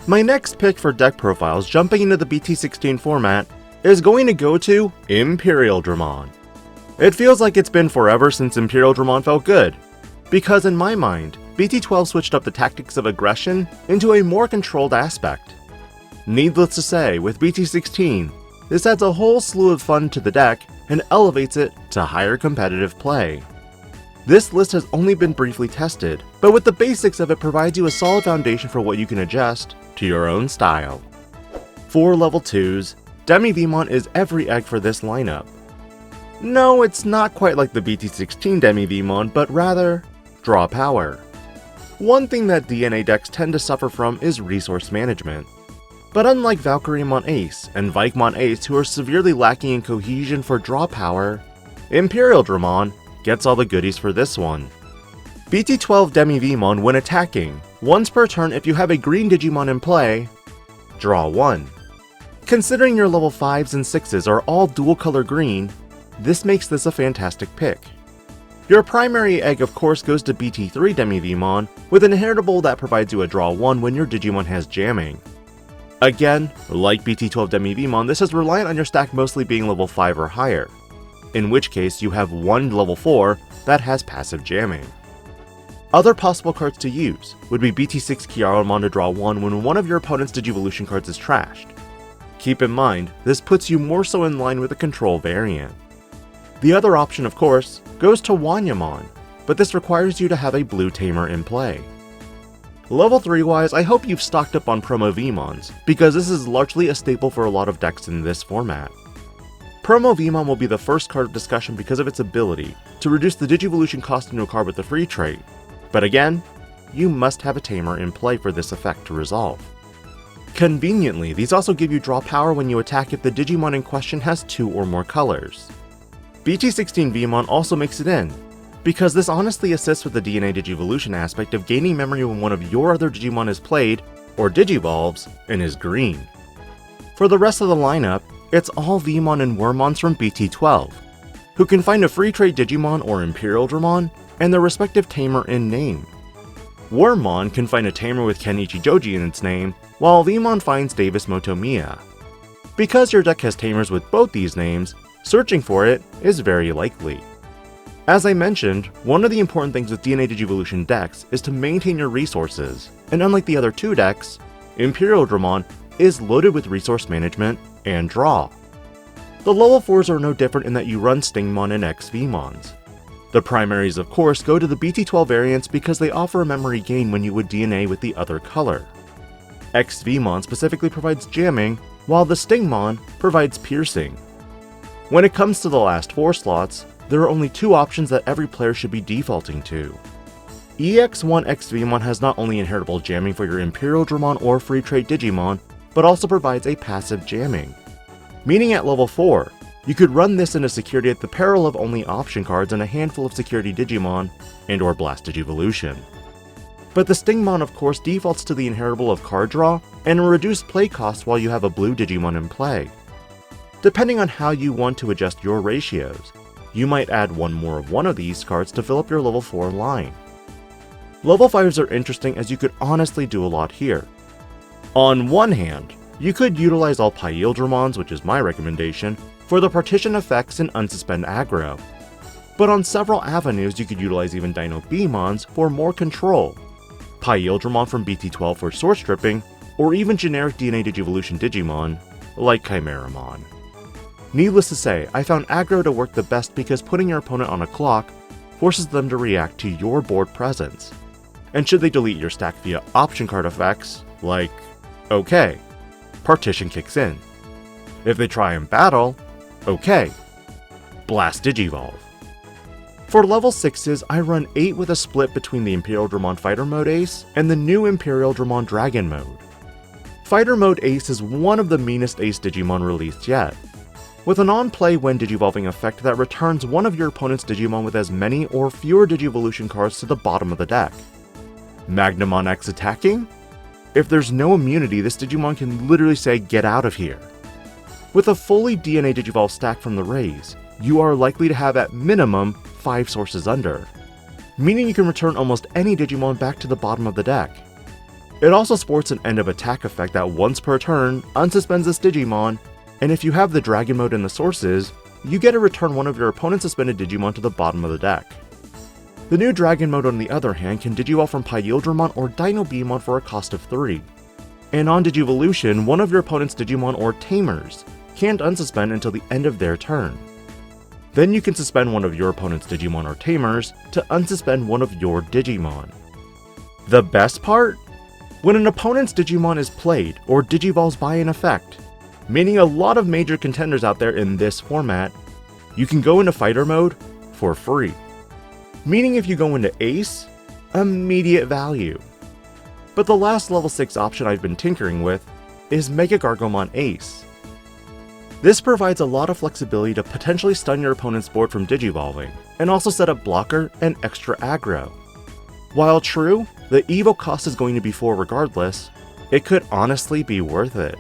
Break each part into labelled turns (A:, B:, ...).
A: My next pick for deck profiles jumping into the BT16 format is going to go to Imperialdramon. It feels like it's been forever since Imperialdramon felt good, because in my mind, BT12 switched up the tactics of aggression into a more controlled aspect. Needless to say, with BT16, this adds a whole slew of fun to the deck and elevates it to higher competitive play. This list has only been briefly tested, but with the basics of it provides you a solid foundation for what you can adjust to your own style. For level 2s, DemiVeemon is every egg for this lineup. No, it's not quite like the BT16 DemiVeemon, but rather, draw power. One thing that DNA decks tend to suffer from is resource management. But unlike Valkyriemon Ace and Vikemon Ace, who are severely lacking in cohesion for draw power, Imperialdramon gets all the goodies for this one. BT12 DemiVeemon when attacking, once per turn if you have a green Digimon in play, draw 1. Considering your level 5s and 6s are all dual color green, this makes this a fantastic pick. Your primary egg of course goes to BT3 DemiVeemon with an inheritable that provides you a draw 1 when your Digimon has jamming. Again, like BT12 DemiVeemon, this is reliant on your stack mostly being level 5 or higher, in which case you have one level 4 that has passive jamming. Other possible cards to use would be BT6 Kiaramon to draw 1 when one of your opponent's Digivolution cards is trashed. Keep in mind, this puts you more so in line with the control variant. The other option, of course, goes to Wanyamon, but this requires you to have a blue Tamer in play. Level 3 wise, I hope you've stocked up on promo Veemons, because this is largely a staple for a lot of decks in this format. Promo Veemon will be the first card of discussion because of its ability to reduce the Digivolution cost into a card with the free trait, but again, you must have a Tamer in play for this effect to resolve. Conveniently, these also give you draw power when you attack if the Digimon in question has 2 or more colors. BT16 Veemon also makes it in, because this honestly assists with the DNA Digivolution aspect of gaining memory when one of your other Digimon is played, or Digivolves, and is green. For the rest of the lineup, it's all Veemon and Wormmons from BT12, who can find a free trait Digimon or Imperialdramon, and their respective Tamer in name. Wormmon can find a Tamer with Kenichi Joji in its name, while Veemon finds Davis Motomiya. Because your deck has Tamers with both these names, searching for it is very likely. As I mentioned, one of the important things with DNA Digivolution decks is to maintain your resources, and unlike the other two decks, Imperialdramon is loaded with resource management and draw. The level 4s are no different in that you run Stingmon and exveemons. The primaries of course go to the BT12 variants because they offer a memory gain when you would DNA with the other color. Exveemon specifically provides jamming, while the Stingmon provides piercing. When it comes to the last 4 slots, there are only 2 options that every player should be defaulting to. EX1 exveemon has not only inheritable jamming for your Imperialdramon or free trait Digimon, but also provides a passive jamming. Meaning at level 4, you could run this into security at the peril of only option cards and a handful of security Digimon and or Blast Digivolution. But the Stingmon of course defaults to the inheritable of card draw and a reduced play cost while you have a blue Digimon in play. Depending on how you want to adjust your ratios, you might add one more of one of these cards to fill up your level 4 line. Level 5s are interesting as you could honestly do a lot here. On one hand, you could utilize all Paildramons, which is my recommendation, for the partition effects and unsuspend aggro. But on several avenues you could utilize even Dino Veemons for more control, Paildramon from BT12 for source stripping, or even generic DNA Digivolution Digimon, like Chimeramon. Needless to say, I found aggro to work the best because putting your opponent on a clock forces them to react to your board presence. And should they delete your stack via option card effects, like, okay, partition kicks in. If they try and battle, okay, Blast Digivolve. For level 6s, I run 8 with a split between the Imperialdramon Fighter Mode Ace and the new Imperialdramon Dragon Mode. Fighter Mode Ace is one of the meanest Ace Digimon released yet, with an on-play when Digivolving effect that returns one of your opponent's Digimon with as many or fewer Digivolution cards to the bottom of the deck. Magnamon X attacking? If there's no immunity, this Digimon can literally say get out of here. With a fully DNA Digivolve stack from the Rays, you are likely to have at minimum 5 sources under, meaning you can return almost any Digimon back to the bottom of the deck. It also sports an end of attack effect that once per turn unsuspends this Digimon, and if you have the Dragon mode in the sources, you get to return one of your opponent's suspended Digimon to the bottom of the deck. The new Dragon mode on the other hand can Digivolve from Paildramon or Dino-Beamon for a cost of 3. And on Digivolution, one of your opponent's Digimon or Tamers can't unsuspend until the end of their turn. Then you can suspend one of your opponent's Digimon or Tamers to unsuspend one of your Digimon. The best part? When an opponent's Digimon is played or Digivolves by an effect, meaning a lot of major contenders out there in this format, you can go into fighter mode for free. Meaning if you go into Ace, immediate value. But the last level 6 option I've been tinkering with is Mega Gargomon Ace. This provides a lot of flexibility to potentially stun your opponent's board from Digivolving, and also set up blocker and extra aggro. While true, the evo cost is going to be 4 regardless, it could honestly be worth it.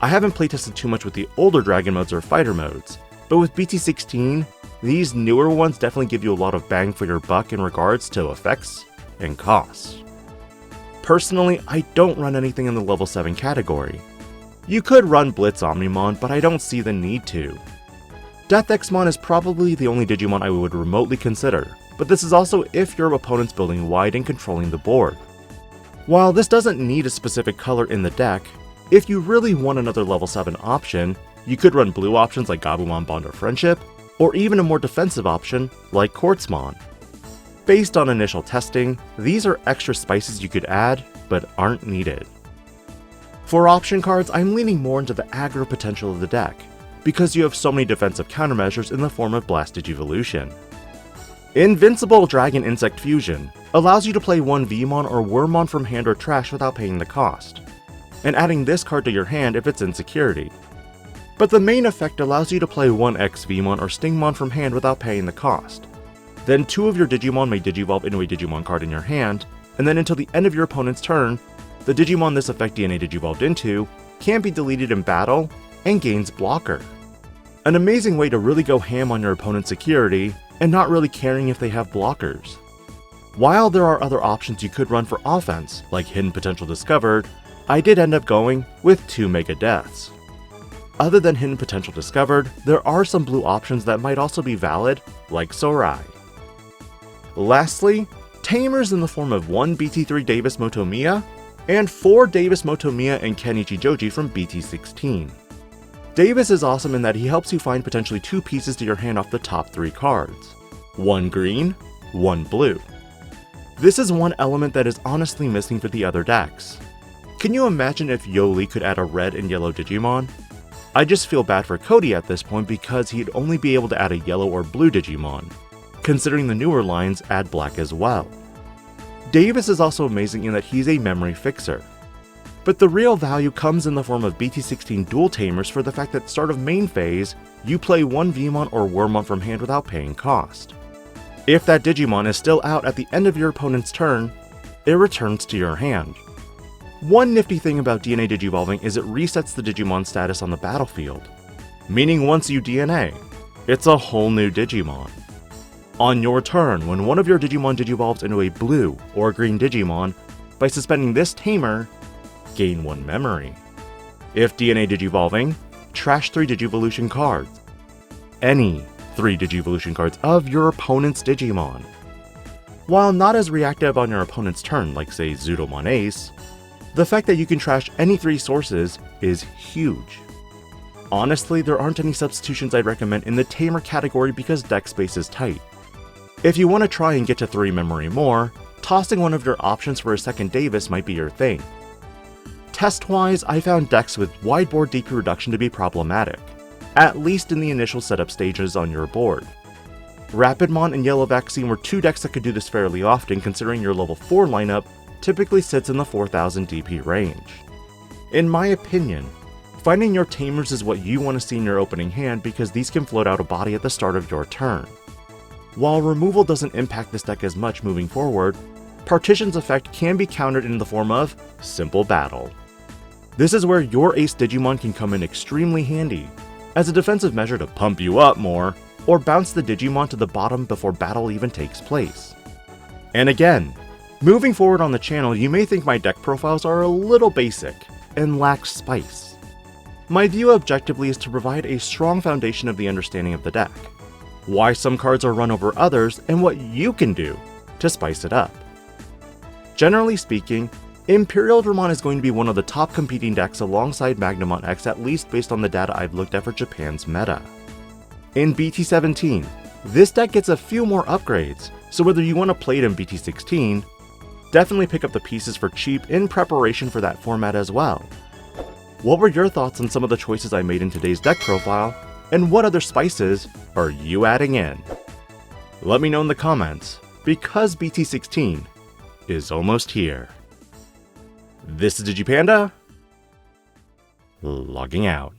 A: I haven't playtested too much with the older Dragon modes or fighter modes, but with BT16, these newer ones definitely give you a lot of bang for your buck in regards to effects and costs. Personally, I don't run anything in the level 7 category. You could run Blitz Omnimon, but I don't see the need to. Death Xmon is probably the only Digimon I would remotely consider, but this is also if your opponent's building wide and controlling the board. While this doesn't need a specific color in the deck, if you really want another level 7 option, you could run blue options like Gabumon Bond of Friendship, or even a more defensive option like Quartzmon. Based on initial testing, these are extra spices you could add, but aren't needed. For option cards, I'm leaning more into the aggro potential of the deck, because you have so many defensive countermeasures in the form of Blast Digivolution. Invincible Dragon Insect Fusion allows you to play one veemon or wormmon from hand or trash without paying the cost, and adding this card to your hand if it's in security. But the main effect allows you to play one exveemon or stingmon from hand without paying the cost. Then 2 of your Digimon may Digivolve into a Digimon card in your hand, and then until the end of your opponent's turn, the Digimon this effect DNA Digivolved into can't be deleted in battle and gains blocker. An amazing way to really go ham on your opponent's security and not really caring if they have blockers. While there are other options you could run for offense, like Hidden Potential Discovered, I did end up going with 2 Mega Deaths. Other than Hidden Potential Discovered, there are some blue options that might also be valid, like Sorai. Lastly, Tamers in the form of 1 BT3 Davis Motomiya, and 4 Davis Motomiya and Kenichi Joji from BT16. Davis is awesome in that he helps you find potentially 2 pieces to your hand off the top 3 cards. 1 green, 1 blue. This is one element that is honestly missing for the other decks. Can you imagine if Yoli could add a red and yellow Digimon? I just feel bad for Cody at this point because he'd only be able to add a yellow or blue Digimon, considering the newer lines add black as well. Davis is also amazing in that he's a memory fixer. But the real value comes in the form of BT16 dual Tamers for the fact that at the start of main phase, you play one veemon or wormmon from hand without paying cost. If that Digimon is still out at the end of your opponent's turn, it returns to your hand. One nifty thing about DNA Digivolving is it resets the Digimon status on the battlefield, meaning once you DNA, it's a whole new Digimon. On your turn, when one of your Digimon Digivolves into a blue or green Digimon, by suspending this Tamer, gain 1 memory. If DNA Digivolving, trash 3 Digivolution cards. Any 3 Digivolution cards of your opponent's Digimon. While not as reactive on your opponent's turn like say Zudomon Ace, the fact that you can trash any 3 sources is huge. Honestly, there aren't any substitutions I'd recommend in the Tamer category because deck space is tight. If you want to try and get to 3 memory more, tossing one of your options for a second Davis might be your thing. Test-wise, I found decks with wide board DP reduction to be problematic, at least in the initial setup stages on your board. Rapidmon and Yellow Vaccine were 2 decks that could do this fairly often considering your level 4 lineup typically sits in the 4000 DP range. In my opinion, finding your Tamers is what you want to see in your opening hand because these can float out a body at the start of your turn. While removal doesn't impact this deck as much moving forward, Partition's effect can be countered in the form of Simple Battle. This is where your ace Digimon can come in extremely handy, as a defensive measure to pump you up more, or bounce the Digimon to the bottom before battle even takes place. And again, Moving forward on the channel, you may think my deck profiles are a little basic and lack spice. My view objectively is to provide a strong foundation of the understanding of the deck, why some cards are run over others, and what you can do to spice it up. Generally speaking, Imperialdramon is going to be one of the top competing decks alongside Magnamon X, at least based on the data I've looked at for Japan's meta. In BT17, this deck gets a few more upgrades, so whether you want to play it in BT16, definitely pick up the pieces for cheap in preparation for that format as well. What were your thoughts on some of the choices I made in today's deck profile, and what other spices are you adding in? Let me know in the comments, because BT16 is almost here. This is DIGI-PANDA, logging out.